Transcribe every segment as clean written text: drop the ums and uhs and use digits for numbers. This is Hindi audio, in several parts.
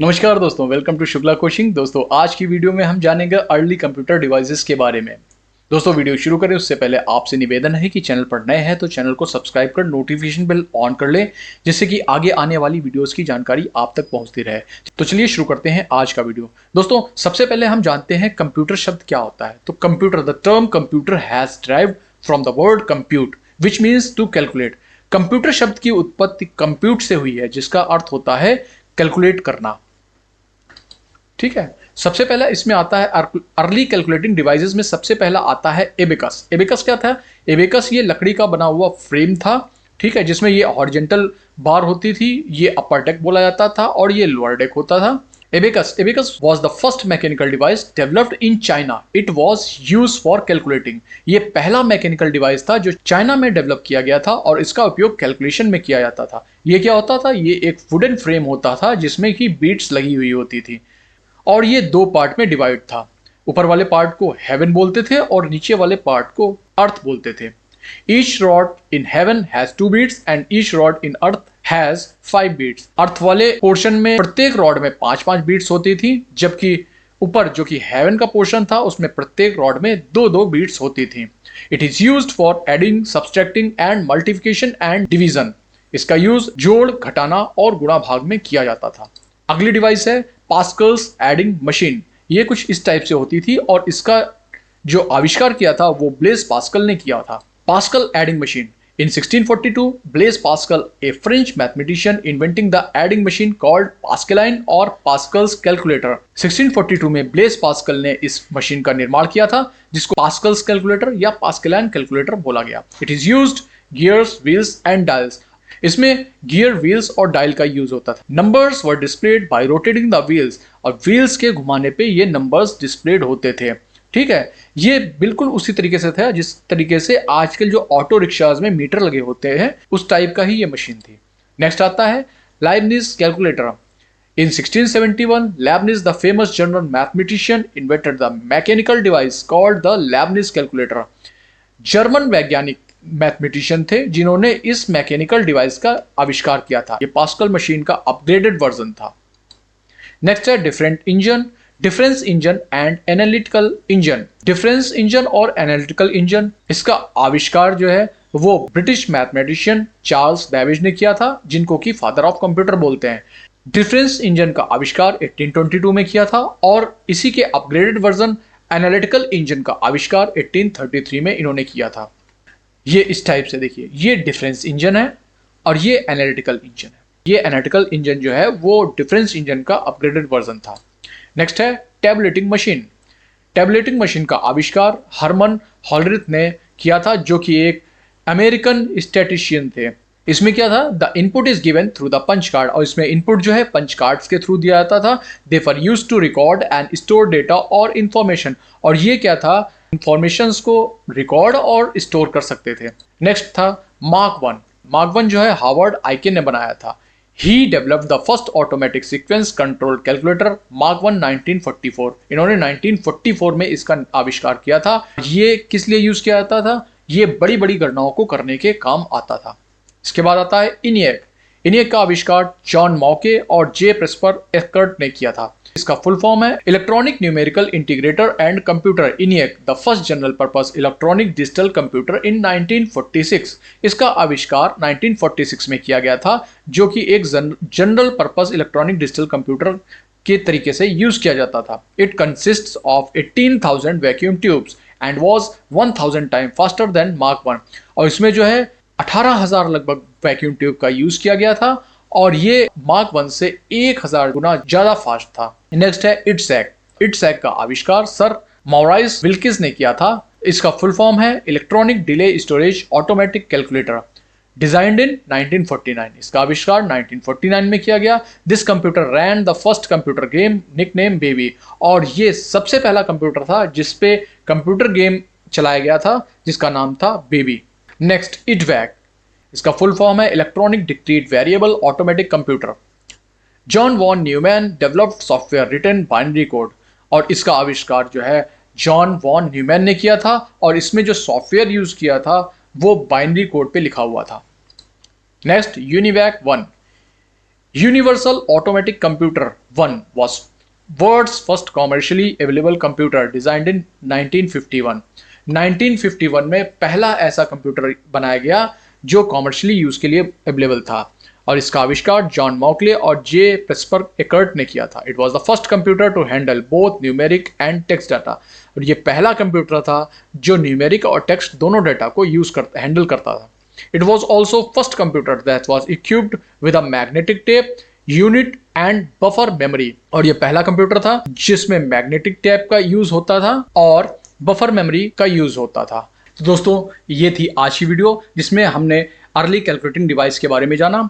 नमस्कार दोस्तों, वेलकम टू शुक्ला कोचिंग। दोस्तों आज की वीडियो में हम जानेंगे अर्ली कंप्यूटर डिवाइसेस के बारे में। दोस्तों वीडियो शुरू करें उससे पहले आपसे निवेदन है कि चैनल पर नए हैं तो चैनल को सब्सक्राइब कर नोटिफिकेशन बेल ऑन कर लें, जिससे कि आगे आने वाली वीडियोस की जानकारी आप तक पहुंचती रहे। तो चलिए शुरू करते हैं आज का वीडियो। दोस्तों सबसे पहले हम जानते हैं कंप्यूटर शब्द क्या होता है। तो computer, the term computer has derived from the word compute which means to calculate. Computer शब्द की उत्पत्ति कंप्यूट से हुई है, जिसका अर्थ होता है कैलकुलेट करना। ठीक है, सबसे पहला इसमें आता है अर्ली कैलकुलेटिंग डिवाइसेस में सबसे पहला आता है एबेकस। एबेकस क्या था? एबेकस ये लकड़ी का बना हुआ फ्रेम था, ठीक है, जिसमें ये हॉरिजॉन्टल बार होती थी, ये अपर डेक बोला जाता था और ये लोअर डेक होता था। Abacus was the first mechanical device developed in China. It was used for calculating. ये पहला मैकेनिकल डिवाइस था जो चाइना में डेवलप किया गया था और इसका उपयोग कैलकुलेशन में किया जाता था। ये क्या होता था? ये एक वुडन फ्रेम होता था जिसमें की बीट्स लगी हुई होती थी और ये दो पार्ट में डिवाइड था। ऊपर वाले पार्ट को हेवन बोलते थे और नीचे वाले पार्ट को अर्थ बोलते थे। Each rod in heaven has 2 beads and each rod in earth has 5 beads. Earth वाले पोर्शन में प्रत्येक रॉड में 5-5 बीट्स होती थी, जबकि ऊपर जो कि हेवन का पोर्शन था उसमें प्रत्येक रॉड में 2-2 बीट्स होती थी। It is used for adding, subtracting and multiplication and division. इसका यूज जोड़, घटाना और गुणा भाग में किया जाता था। अगली डिवाइस है पास्कल्स एडिंग मशीन। ये कुछ इस टाइप से होती थी और इसका जो आविष्कार किया था वो ब्लेज पास्कल ने किया था। Pascal adding machine in 1642, Blaise Pascal, A French mathematician, inventing the adding machine called Pascaline और पास्कल्स कैलकुलेटर। 1642 में ब्लेज पास्कल ने इस मशीन का निर्माण किया था, जिसको पास्कल्स कैलकुलेटर या पास्कलाइन कैलकुलेटर बोला गया। It is used gears, wheels and dials. इसमें गियर, व्हील्स और डायल का यूज होता था। Numbers were displayed bye rotating the wheels, और व्हील्स के घुमाने पे ये नंबर्स डिस्प्लेड होते थे। ठीक है, ये बिल्कुल उसी तरीके से था जिस तरीके से आजकल जो ऑटो रिक्शाज में मीटर लगे होते हैं उस टाइप का ही ये मशीन थी। नेक्स्ट आता है Leibniz calculator. In 1671, Leibniz, the famous German mathematician, invented the mechanical device called the Leibniz calculator. German वैज्ञानिक मैथमेटिशियन थे जिन्होंने इस मैकेनिकल डिवाइस का आविष्कार किया था। ये पास्कल मशीन का अपग्रेडेड वर्जन था। नेक्स्ट है difference engine and analytical engine. Difference engine और एनालिटिकल इंजन, इसका आविष्कार जो है वो ब्रिटिश मैथमेटिशियन चार्ल्स बेबेज ने किया था, जिनको कि फादर ऑफ कंप्यूटर बोलते हैं। डिफरेंस इंजन का आविष्कार 1822 में किया था और इसी के अपग्रेडेड वर्जन एनालिटिकल इंजन का आविष्कार 1833 में इन्होंने किया था। ये इस टाइप से देखिए, ये डिफरेंस इंजन है और ये एनालिटिकल इंजन है। ये एनालिटिकल इंजन जो है वो डिफरेंस इंजन का अपग्रेडेड वर्जन था। नेक्स्ट है टैबुलेटिंग मशीन। टैबुलेटिंग मशीन का आविष्कार हरमन हॉलरिथ ने किया था, जो कि एक अमेरिकन स्टैटिस्टिशियन थे। इसमें क्या था? The input is given through the punch card, और इसमें इनपुट जो है पंच कार्ड्स के थ्रू दिया जाता था। Therefore used to record and store data और इंफॉर्मेशन, और ये क्या था? इंफॉर्मेशंस को रिकॉर्ड और स्टोर कर सकते थे। नेक्स्ट था मार्क वन। मार्क वन जो है हार्वर्ड आइके ने बनाया था। He developed the first automatic sequence control calculator Mark one 1944। इन्होंने 1944 में इसका आविष्कार किया था। ये किस लिए यूज किया जाता था? ये बड़ी बड़ी गणनाओं को करने के काम आता था। इसके बाद आता है इनियक। इनियक का आविष्कार जॉन मॉके और जे प्रेस्पर एक्कर्ट ने किया था। इसका फुल फॉर्म है electronic numerical integrator and computer ENIAC, the first general purpose electronic digital computer इन 1946। इसका आविष्कार 1946 में किया गया था, जो कि एक general purpose electronic digital computer के तरीके से यूज किया जाता था। It consists of 18,000 vacuum tubes and was 1000 time faster than mark one, और इसमें जो है 18,000 लगभग वैक्यूम ट्यूब का यूज किया गया था और ये मार्क वन से 1000 गुना ज्यादा फास्ट था। नेक्स्ट है इट्सैक। इट्सैक का आविष्कार सर मॉराइस विल्किस ने किया था। इसका फुल फॉर्म है electronic delay storage automatic calculator, designed in 1949। इसका आविष्कार 1949 में किया गया। This computer rain the first computer game nickname baby, और ये सबसे पहला कंप्यूटर था जिसपे कंप्यूटर गेम चलाया गया था जिसका नाम था बेबी। Next EDVAC. इसका फुल फॉर्म है electronic discrete variable automatic computer. John von Neumann developed software written binary code, और इसका आविष्कार जो है जॉन वॉन न्यूमैन ने किया था और इसमें जो सॉफ्टवेयर यूज किया था वो बाइनरी कोड पे लिखा हुआ था। Next UNIVAC one. Universal automatic computer 1 was world's first commercially available computer designed in 1951। 1951 में पहला ऐसा कंप्यूटर बनाया गया जो कॉमर्शियली यूज के लिए अवेलेबल था और इसका आविष्कार जॉन मॉकले और जे प्रेस्पर एकर्ट ने किया था। It was the first computer to handle both numeric and text data, और ये पहला कंप्यूटर था जो न्यूमेरिक और टेक्स्ट दोनों डाटा को हैंडल करता था। It was also first computer that was equipped with a magnetic tape unit and buffer memory, और ये पहला कंप्यूटर था जिसमें मैग्नेटिक टेप का यूज होता था और बफर मेमोरी का यूज होता था। तो दोस्तों ये थी आज की वीडियो जिसमें हमने अर्ली कैलकुलेटिंग डिवाइस के बारे में जाना।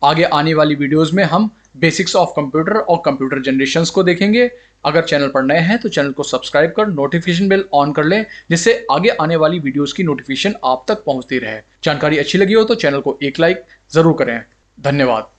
आगे आने वाली वीडियोस में हम बेसिक्स ऑफ कंप्यूटर और कंप्यूटर जनरेशंस को देखेंगे। अगर चैनल पर नए हैं तो चैनल को सब्सक्राइब कर नोटिफिकेशन बेल ऑन कर लें, जिससे आगे आने वाली वीडियोस की नोटिफिकेशन आप तक पहुंचती रहे। जानकारी अच्छी लगी हो तो चैनल को एक लाइक जरूर करें। धन्यवाद।